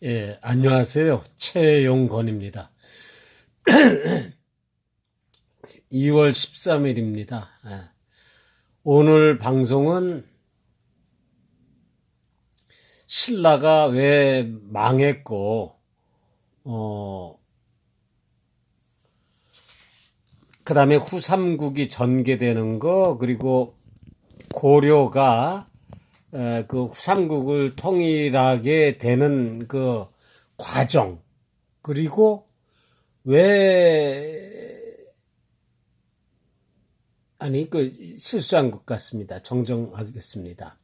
예, 안녕하세요. 최용건입니다. 2월 13일입니다. 오늘 방송은 신라가 왜 망했고, 그 다음에 후삼국이 전개되는 거, 그리고 고려가 그 후삼국을 통일하게 되는 그 과정, 그리고 실수한 것 같습니다. 정정하겠습니다.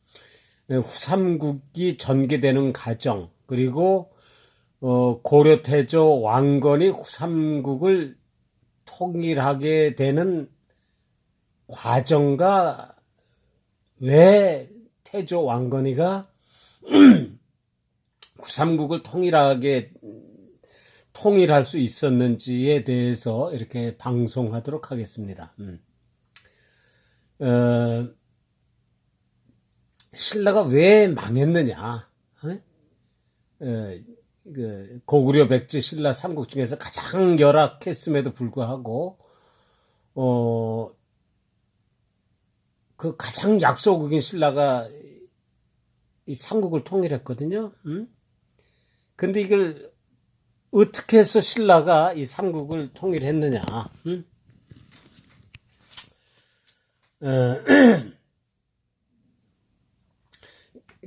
후삼국이 전개되는 과정, 그리고 고려태조 왕건이 후삼국을 통일하게 되는 과정과 왜 태조 왕건이가 후삼국을 통일할 수 있었는지에 대해서 이렇게 방송하도록 하겠습니다. 신라가 왜 망했느냐? 고구려, 백제, 신라 삼국 중에서 가장 열악했음에도 불구하고 그 가장 약소국인 신라가 이 삼국을 통일했거든요. 근데 이걸 어떻게 해서 신라가 이 삼국을 통일했느냐?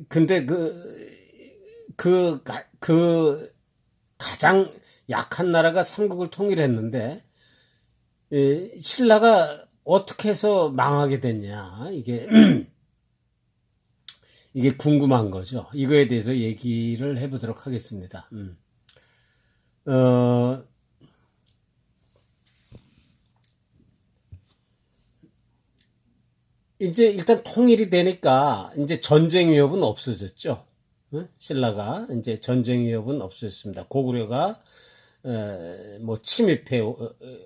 근데 가장 약한 나라가 삼국을 통일했는데, 신라가 어떻게 해서 망하게 됐냐? 이게 궁금한 거죠. 이거에 대해서 얘기를 해보도록 하겠습니다. 이제 일단 통일이 되니까 이제 전쟁 위협은 없어졌죠. 신라가 이제 전쟁 위협은 없어졌습니다. 고구려가 뭐 침입해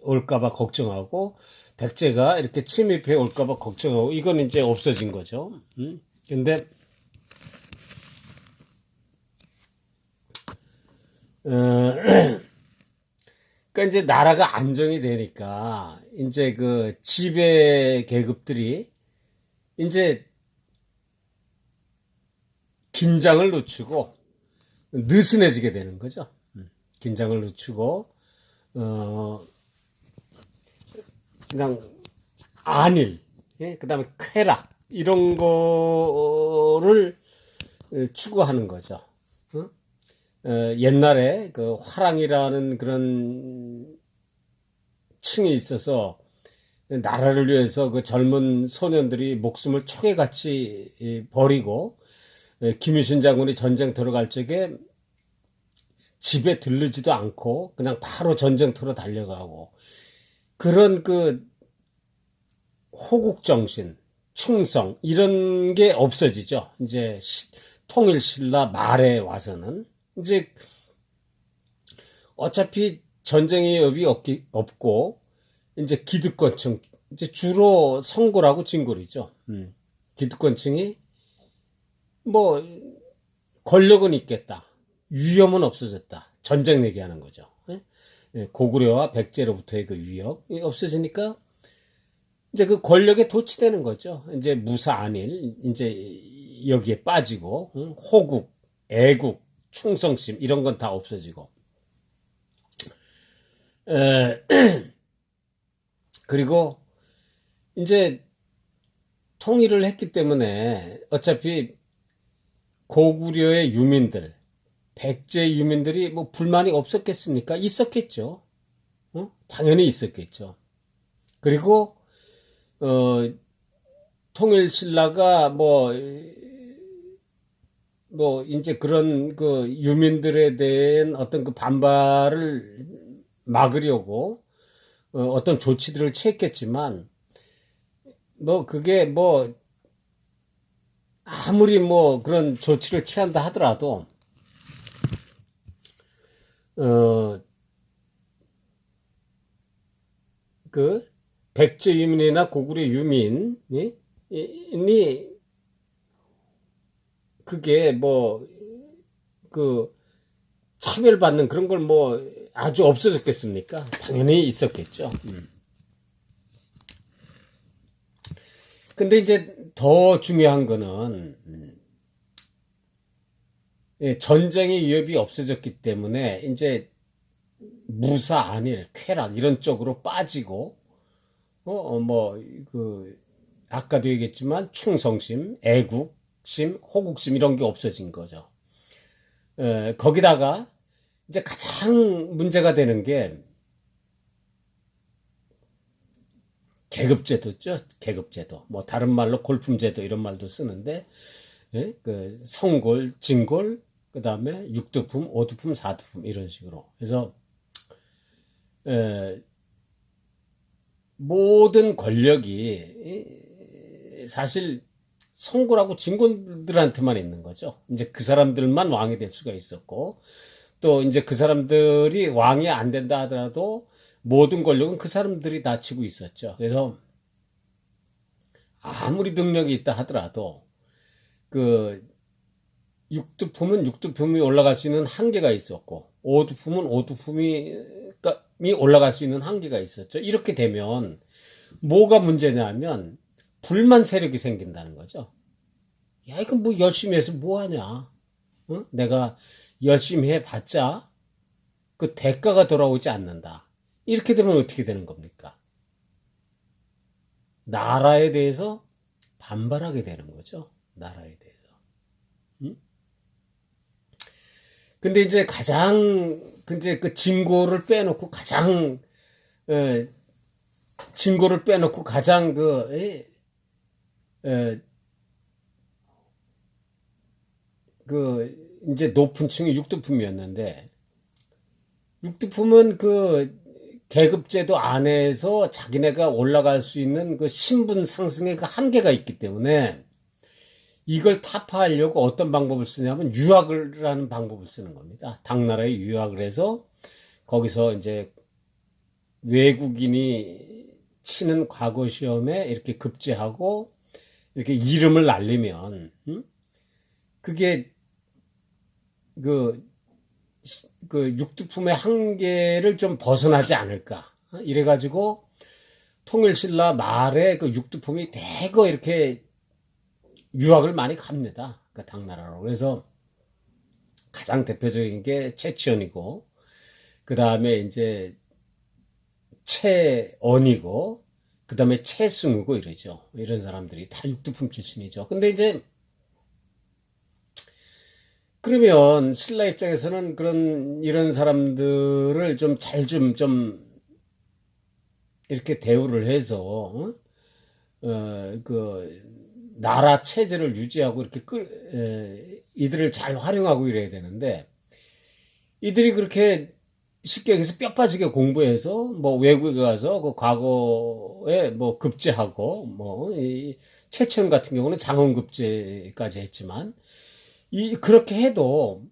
올까봐 걱정하고, 백제가 이렇게 침입해 올까봐 걱정하고, 이건 이제 없어진 거죠. 근데 그러니까 이제 나라가 안정이 되니까 이제 그 지배 계급들이 이제 긴장을 늦추고 느슨해지게 되는 거죠. 긴장을 늦추고 그냥 안일, 그다음에 쾌락 이런 거를 추구하는 거죠. 옛날에 그 화랑이라는 그런 층이 있어서 나라를 위해서 그 젊은 소년들이 목숨을 초계같이 버리고, 김유신 장군이 전쟁 들어갈 적에 집에 들르지도 않고 그냥 바로 전쟁터로 달려가고, 그런 그 호국정신, 충성 이런 게 없어지죠. 이제 통일신라 말에 와서는 이제 어차피 전쟁의 여비 없고 이제 기득권층, 이제 주로 성골하고 진골이죠. 기득권층이 뭐 권력은 있겠다, 위험은 없어졌다, 전쟁 내기하는 거죠. 고구려와 백제로부터의 그 위협이 없어지니까 이제 그 권력에 도취되는 거죠. 이제 무사안일, 이제 여기에 빠지고, 호국, 애국, 충성심 이런 건 다 없어지고, 그리고 이제 통일을 했기 때문에 어차피 고구려의 유민들, 백제 유민들이 뭐 불만이 없었겠습니까? 있었겠죠. 당연히 있었겠죠. 그리고 통일신라가 이제 그런 그 유민들에 대한 어떤 그 반발을 막으려고 어떤 조치들을 취했겠지만, 그게 아무리 그런 조치를 취한다 하더라도, 그 백제 유민이나 고구려 유민이 그게 차별받는 그런 걸 뭐 아주 없어졌겠습니까? 당연히 있었겠죠. 근데 이제 더 중요한 거는 전쟁의 위협이 없어졌기 때문에 이제 무사, 안일, 쾌락 이런 쪽으로 빠지고 뭐 그 아까도 얘기했지만 충성심, 애국심, 호국심 이런 게 없어진 거죠. 거기다가 이제 가장 문제가 되는 게 계급제도죠. 계급제도. 뭐 다른 말로 골품제도 이런 말도 쓰는데 그 성골, 진골, 그다음에 육두품, 오두품, 사두품 이런 식으로. 그래서 모든 권력이 사실 성골하고 진골들한테만 있는 거죠. 이제 그 사람들만 왕이 될 수가 있었고, 또 이제 그 사람들이 왕이 안 된다 하더라도 모든 권력은 그 사람들이 다 쥐고 있었죠. 그래서 아무리 능력이 있다 하더라도 그 육두품은 육두품이 올라갈 수 있는 한계가 있었고, 오두품은 오두품이 올라갈 수 있는 한계가 있었죠. 이렇게 되면 뭐가 문제냐면 불만 세력이 생긴다는 거죠. 야, 이거 뭐 열심히 해서 뭐 하냐? 어? 내가 열심히 해봤자 그 대가가 돌아오지 않는다. 이렇게 되면 어떻게 되는 겁니까? 나라에 대해서 반발하게 되는 거죠. 나라에 대해서. 근데 이제 근데 그 진고를 빼놓고 진고를 빼놓고 가장 이제 높은 층이 육두품이었는데, 육두품은 그 계급제도 안에서 자기네가 올라갈 수 있는 그 신분 상승의 그 한계가 있기 때문에 이걸 타파하려고 어떤 방법을 쓰냐면 유학을 하는 방법을 쓰는 겁니다. 당나라에 유학을 해서 거기서 이제 외국인이 치는 과거 시험에 이렇게 급제하고 이렇게 이름을 날리면 그게 그 육두품의 한계를 좀 벗어나지 않을까. 이래가지고 통일신라 말에 그 육두품이 대거 이렇게 유학을 많이 갑니다. 그 당나라로. 그래서 가장 대표적인 게 최치원이고, 그 다음에 이제 최언이고, 그 다음에 최승우고 이러죠. 이런 사람들이 다 육두품 출신이죠. 근데 이제 그러면 신라 입장에서는 이런 사람들을 좀 이렇게 대우를 해서 나라 체제를 유지하고 이렇게 이들을 잘 활용하고 이래야 되는데, 이들이 그렇게 쉽게 얘기해서 뼈 빠지게 공부해서 뭐 외국에 가서 그 과거에 뭐 급제하고 이 최천 같은 경우는 장원 급제까지 했지만, 그렇게 해도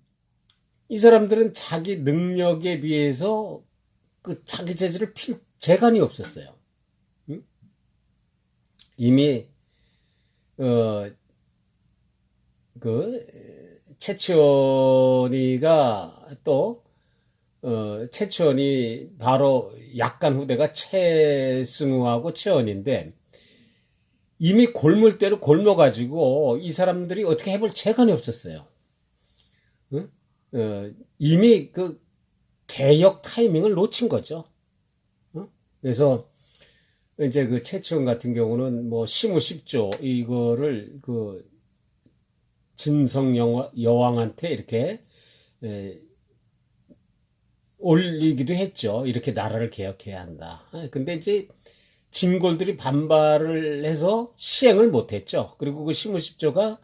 이 사람들은 자기 능력에 비해서 그 자기 재주를 필 재간이 없었어요. 응? 이미 최치원이가 또 최치원이 바로 약간 후대가 최승우하고 최언인데, 이미 골물대로 골머가지고 이 사람들이 어떻게 해볼 재간이 없었어요. 응? 이미 그 개혁 타이밍을 놓친 거죠. 응? 그래서 이제 그 최치원 같은 경우는 뭐 시무십조 이거를 그 진성 여왕한테 이렇게 올리기도 했죠. 이렇게 나라를 개혁해야 한다. 근데 이제 진골들이 반발을 해서 시행을 못했죠. 그리고 그 시무십조가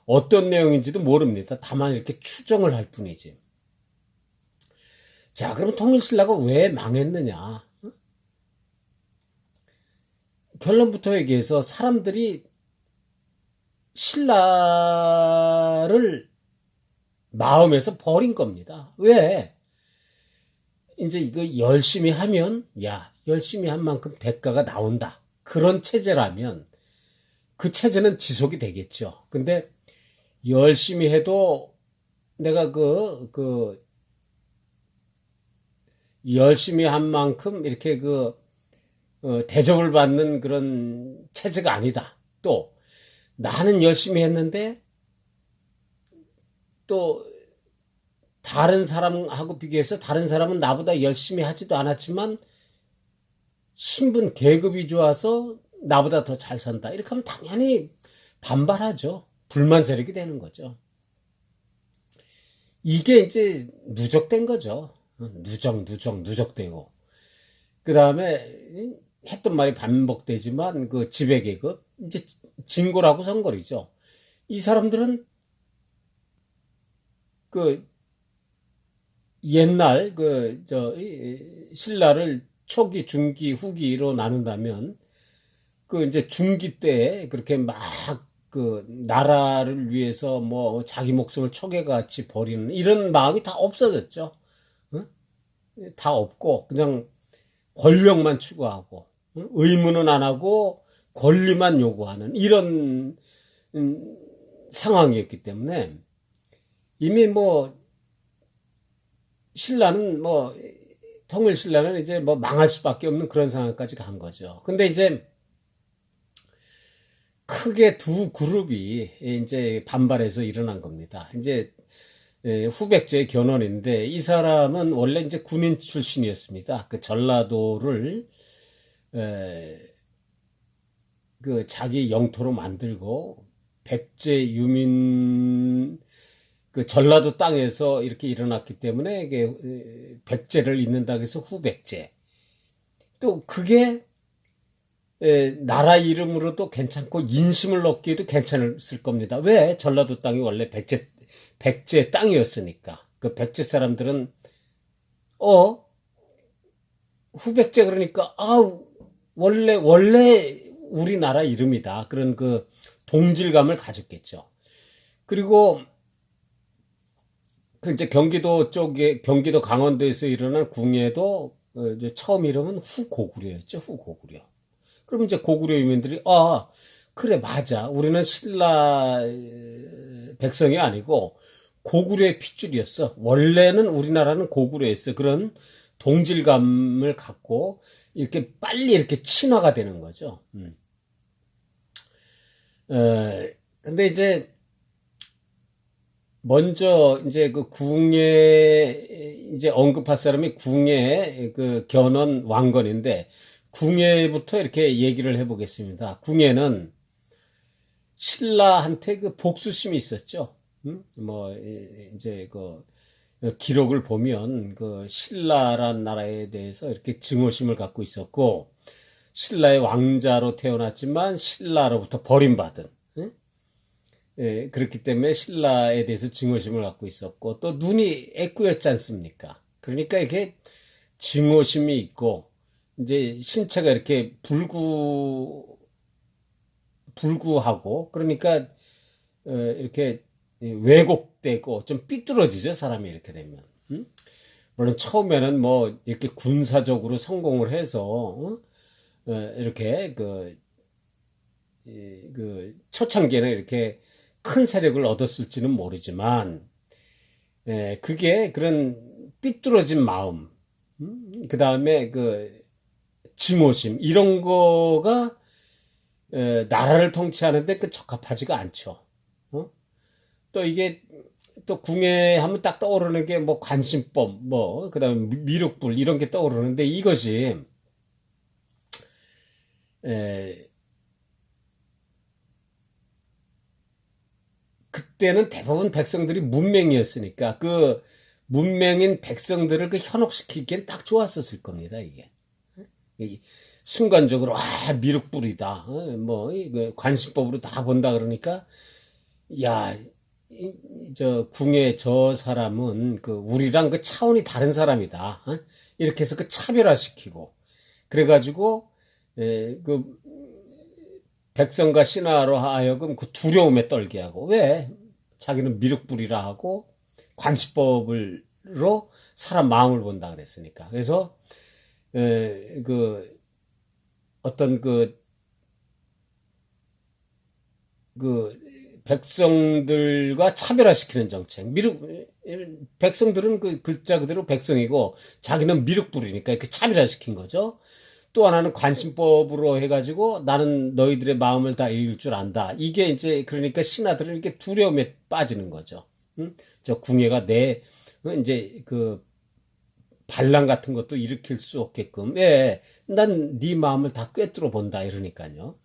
어떤 내용인지도 모릅니다. 다만 이렇게 추정을 할 뿐이지. 자, 그럼 통일신라가 왜 망했느냐? 결론부터 얘기해서 사람들이 신라를 마음에서 버린 겁니다. 왜? 이제 이거 열심히 하면, 열심히 한 만큼 대가가 나온다. 그런 체제라면 그 체제는 지속이 되겠죠. 근데 열심히 해도 내가 열심히 한 만큼 이렇게 대접을 받는 그런 체제가 아니다. 또 나는 열심히 했는데 또 다른 사람하고 비교해서 다른 사람은 나보다 열심히 하지도 않았지만 신분 계급이 좋아서 나보다 더 잘 산다. 이렇게 하면 당연히 반발하죠. 불만 세력이 되는 거죠. 이게 이제 누적된 거죠. 누적되고. 그 다음에 했던 말이 반복되지만 그 지배계급, 이제 진골하고 선골이죠. 이 사람들은 그 옛날 신라를 초기, 중기, 후기로 나눈다면 그 이제 중기 때 그렇게 막 그 나라를 위해서 뭐 자기 목숨을 초계같이 버리는 이런 마음이 다 없어졌죠. 응? 다 없고 그냥 권력만 추구하고 응? 의무는 안 하고 권리만 요구하는 이런 상황이었기 때문에 이미 뭐 신라는 뭐 통일 신라는 이제 뭐 망할 수밖에 없는 그런 상황까지 간 거죠. 근데 이제 크게 두 그룹이 이제 반발해서 일어난 겁니다. 이제 후백제의 견훤인데 이 사람은 원래 이제 군인 출신이었습니다. 그 전라도를 그 자기 영토로 만들고 백제 유민 그 전라도 땅에서 이렇게 일어났기 때문에 이게 백제를 잇는다고 해서 후백제. 또 그게 나라 이름으로도 괜찮고 인심을 얻기에도 괜찮을 겁니다. 왜? 전라도 땅이 원래 백제 땅이었으니까. 그 백제 사람들은 후백제 그러니까 원래 우리나라 이름이다. 그런 그 동질감을 가졌겠죠. 그리고 그 이제 경기도 쪽에 경기도 강원도에서 일어난 궁예도 이제 처음 이름은 후고구려였죠. 후고구려. 그럼 이제 고구려 유민들이 그래 맞아. 우리는 신라 백성이 아니고 고구려의 핏줄이었어. 원래는 우리나라는 고구려였어. 그런 동질감을 갖고 이렇게 빨리 이렇게 친화가 되는 거죠. 근데 이제 먼저 이제 그 궁예 이제 언급할 사람이 궁예 그 견훤 왕건인데 궁예부터 이렇게 얘기를 해보겠습니다. 궁예는 신라한테 그 복수심이 있었죠. 뭐 이제 그 기록을 보면 그 신라란 나라에 대해서 이렇게 증오심을 갖고 있었고 신라의 왕자로 태어났지만 신라로부터 버림받은 그렇기 때문에 신라에 대해서 증오심을 갖고 있었고 또 눈이 애꾸였지 않습니까? 그러니까 이게 증오심이 있고 이제 신체가 이렇게 불구하고 그러니까 이렇게 왜곡되고 좀 삐뚤어지죠 사람이 이렇게 되면. 물론 처음에는 뭐 이렇게 군사적으로 성공을 해서 이렇게 그 초창기에는 이렇게 큰 세력을 얻었을지는 모르지만 그게 그런 삐뚤어진 마음 그 다음에 그 증오심 이런 거가 나라를 통치하는데 그 적합하지가 않죠. 또 이게 또 궁예하면 딱 떠오르는 게 뭐 관심법 뭐 그다음에 미륵불 이런 게 떠오르는데 이것이 에, 그때는 대부분 백성들이 문맹이었으니까 그 문맹인 백성들을 그 현혹시키기엔 딱 좋았었을 겁니다 이게. 순간적으로 미륵불이다 뭐 관심법으로 다 본다 그러니까 야 저 궁예 저 사람은 그 우리랑 그 차원이 다른 사람이다 이렇게 해서 그 차별화시키고 그래가지고 그 백성과 신하로 하여금 그 두려움에 떨게 하고 왜 자기는 미륵불이라 하고 관시법으로 사람 마음을 본다 그랬으니까 그래서 그 어떤 그 백성들과 차별화시키는 정책 백성들은 그 글자 그대로 백성이고 자기는 미륵불이니까 이렇게 차별화시킨 거죠. 또 하나는 관심법으로 해가지고 나는 너희들의 마음을 다 읽을 줄 안다. 이게 이제 그러니까 신하들은 이렇게 두려움에 빠지는 거죠. 응? 저 궁예가 내 이제 그 반란 같은 것도 일으킬 수 없게끔, 예, 난 네 마음을 다 꿰뚫어 본다 이러니까요.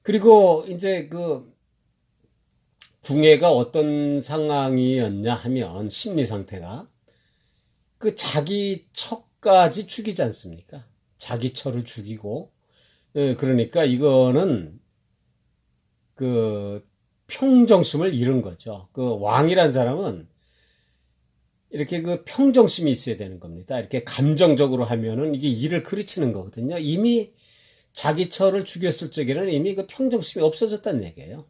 그리고 이제 그 궁예가 어떤 상황이었냐 하면 심리 상태가 그 자기 척까지 죽이지 않습니까? 자기 처를 죽이고, 예, 그러니까 이거는 그 평정심을 잃은 거죠. 그 왕이란 사람은 이렇게 그 평정심이 있어야 되는 겁니다. 이렇게 감정적으로 하면은 이게 일을 그르치는 거거든요. 이미 자기 처를 죽였을 적에는 이미 그 평정심이 없어졌다는 얘기예요.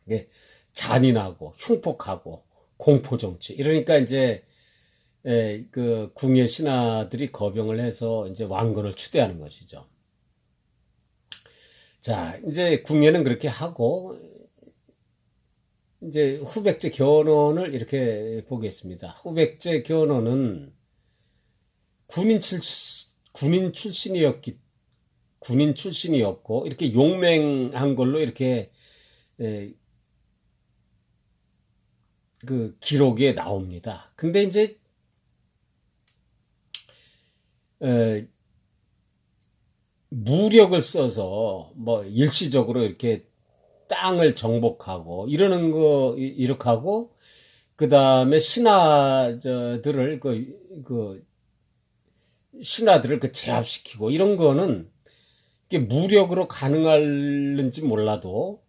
이게 잔인하고 흉폭하고 공포정치. 이러니까 이제 그 궁예 신하들이 거병을 해서 이제 왕건을 추대하는 것이죠. 자, 이제 궁예는 그렇게 하고 이제 후백제 견훤을 이렇게 보겠습니다. 후백제 견훤은 군인 출 군인 출신이었기 군인 출신이었고 이렇게 용맹한 걸로 이렇게 에, 그 기록에 나옵니다. 근데 이제 에, 무력을 써서 뭐 일시적으로 이렇게 땅을 정복하고 이러는 거 이렇게 하고 그 다음에 신하들을 그 신하들을 그 제압시키고 이런 거는 이게 무력으로 가능할는지 몰라도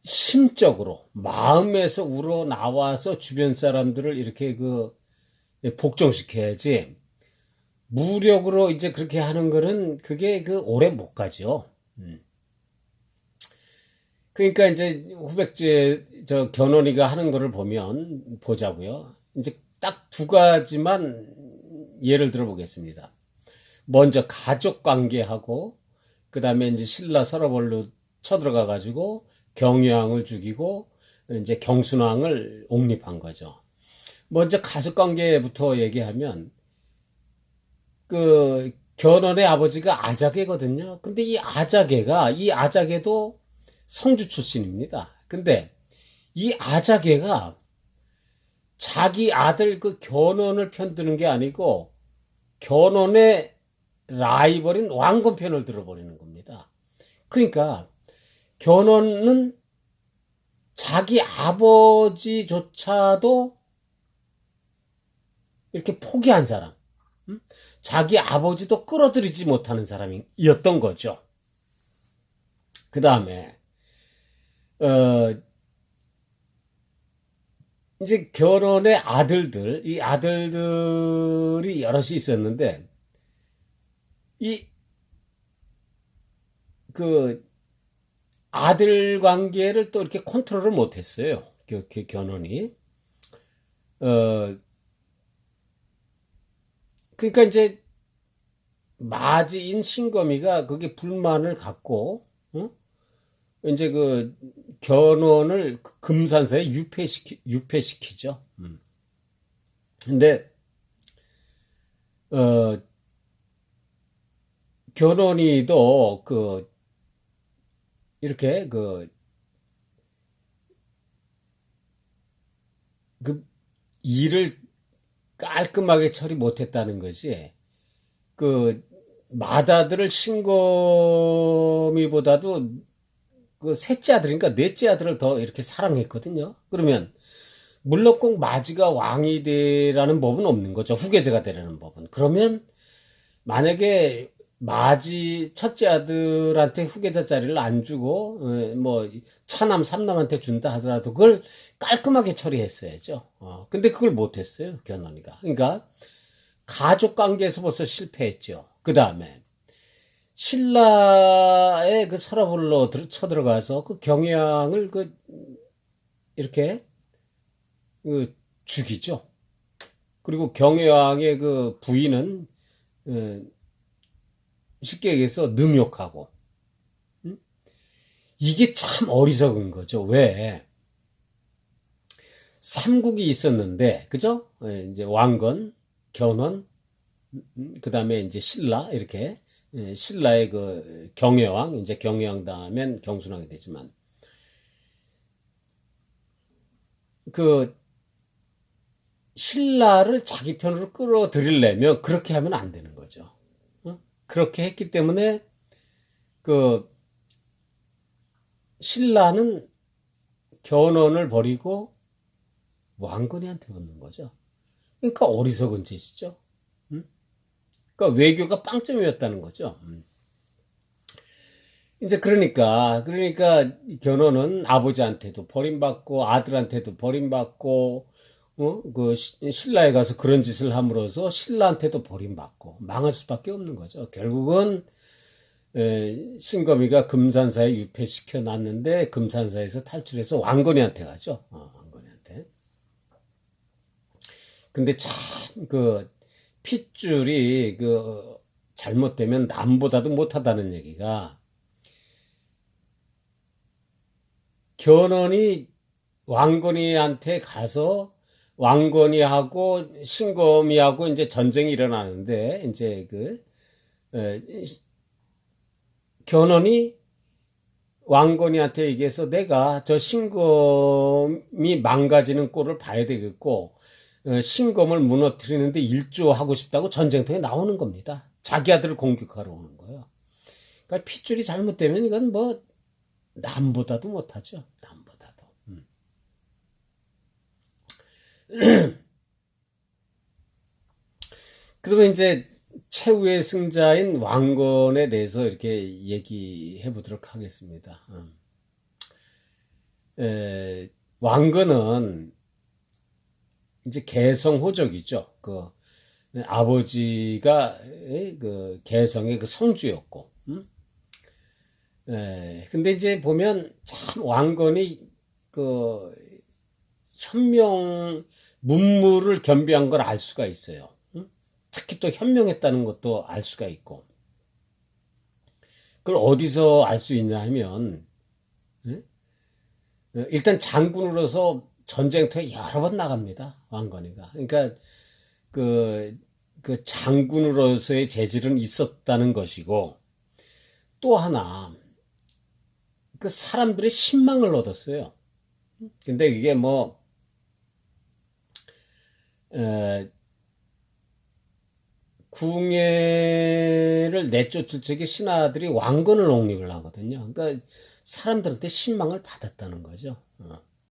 심적으로 마음에서 우러 나와서 주변 사람들을 이렇게 그 복종시켜야지 무력으로 이제 그렇게 하는 거는 그게 그 오래 못 가죠. 그러니까 이제 후백제 저 견훤이가 하는 거를 보면 보자고요. 이제 딱 두 가지만 예를 들어 보겠습니다. 먼저 가족 관계하고 그다음에 이제 신라 서러벌로 쳐들어가 가지고 경유왕을 죽이고 이제 경순왕을 옹립한 거죠. 먼저 가족 관계부터 얘기하면 그 견훤의 아버지가 아자개거든요. 근데 이 아자개도 성주 출신입니다. 근데 이 아자개가 자기 아들 그 견훤을 편드는 게 아니고 견훤의 라이벌인 왕건 편을 들어버리는 겁니다. 그러니까 견훤은 자기 아버지조차도 이렇게 포기한 사람, 자기 아버지도 끌어들이지 못하는 사람이었던 거죠. 그 다음에 이제 견훤의 이 아들들이 여럿이 있었는데 이 그 아들 관계를 또 이렇게 컨트롤을 못했어요. 견훤이. 그러니까 이제 마지인 신검이가 그게 불만을 갖고 이제 그 견훤을 금산사에 유폐시키죠. 근데 견훤이도 이렇게 그 일을 깔끔하게 처리 못했다는 것이 그 맏아들을 신검이보다도 그 셋째 아들이니까 넷째 아들을 더 이렇게 사랑했거든요. 그러면 물론 꼭 마지가 왕이 되라는 법은 없는 거죠. 후계자가 되라는 법은. 그러면 만약에 마지 첫째 아들한테 후계자 자리를 안 주고 뭐 차남 삼남한테 준다 하더라도 그걸 깔끔하게 처리했어야죠. 근데 그걸 못했어요. 견훤이가. 그러니까 가족 관계에서 벌써 실패했죠. 그 다음에 신라의 그 서라벌로 쳐들어가서 그 경양을 이렇게 죽이죠. 그리고 경양의 그 부인은 쉽게 얘기해서 능욕하고. 이게 참 어리석은 거죠. 왜? 삼국이 있었는데, 그죠? 예, 이제 왕건, 견훤, 그 다음에 이제 신라, 이렇게, 예, 신라의 그 경혜왕, 이제 경혜왕 다음엔 경순왕이 되지만, 그 신라를 자기 편으로 끌어들이려면 그렇게 하면 안 되는 거죠. 어? 그렇게 했기 때문에 그 신라는 견훤을 버리고 왕건이한테 붙는 거죠. 그러니까 어리석은 짓이죠. 그러니까 외교가 빵점이었다는 거죠. 이제 그러니까 견훤은 아버지한테도 버림받고 아들한테도 버림받고 그 신라에 가서 그런 짓을 함으로써 신라한테도 버림받고 망할 수밖에 없는 거죠. 결국은 신검이가 금산사에 유폐시켜 놨는데 금산사에서 탈출해서 왕건이한테 가죠. 왕건이한테. 근데 참 그 핏줄이 그 잘못되면 남보다도 못하다는 얘기가 견훤이 왕건이한테 가서 왕건이하고 신검이하고 이제 전쟁이 일어나는데 이제 그 견훤이 왕건이한테 얘기해서 내가 저 신검이 망가지는 꼴을 봐야 되겠고 신검을 무너뜨리는데 일조하고 싶다고 전쟁터에 나오는 겁니다. 자기 아들을 공격하러 오는 거예요. 그러니까 핏줄이 잘못되면 이건 뭐 남보다도 못하죠. 남보다도. 그러면 이제 최후의 승자인 왕건에 대해서 이렇게 얘기해 보도록 하겠습니다. 왕건은 이제 개성호적이죠. 그 아버지가 그 개성의 그 성주였고, 근데 이제 보면 참 왕건이 그 현명 문무를 겸비한 걸 알 수가 있어요. 특히 또 현명했다는 것도 알 수가 있고. 그걸 어디서 알 수 있냐 하면 일단 장군으로서 전쟁터에 여러 번 나갑니다. 왕건이가. 그러니까 그 장군으로서의 재질은 있었다는 것이고 또 하나 그 사람들의 신망을 얻었어요. 근데 이게 뭐 궁예를 내쫓을 적에 신하들이 왕건을 옹립을 하거든요. 그러니까 사람들한테 신망을 받았다는 거죠.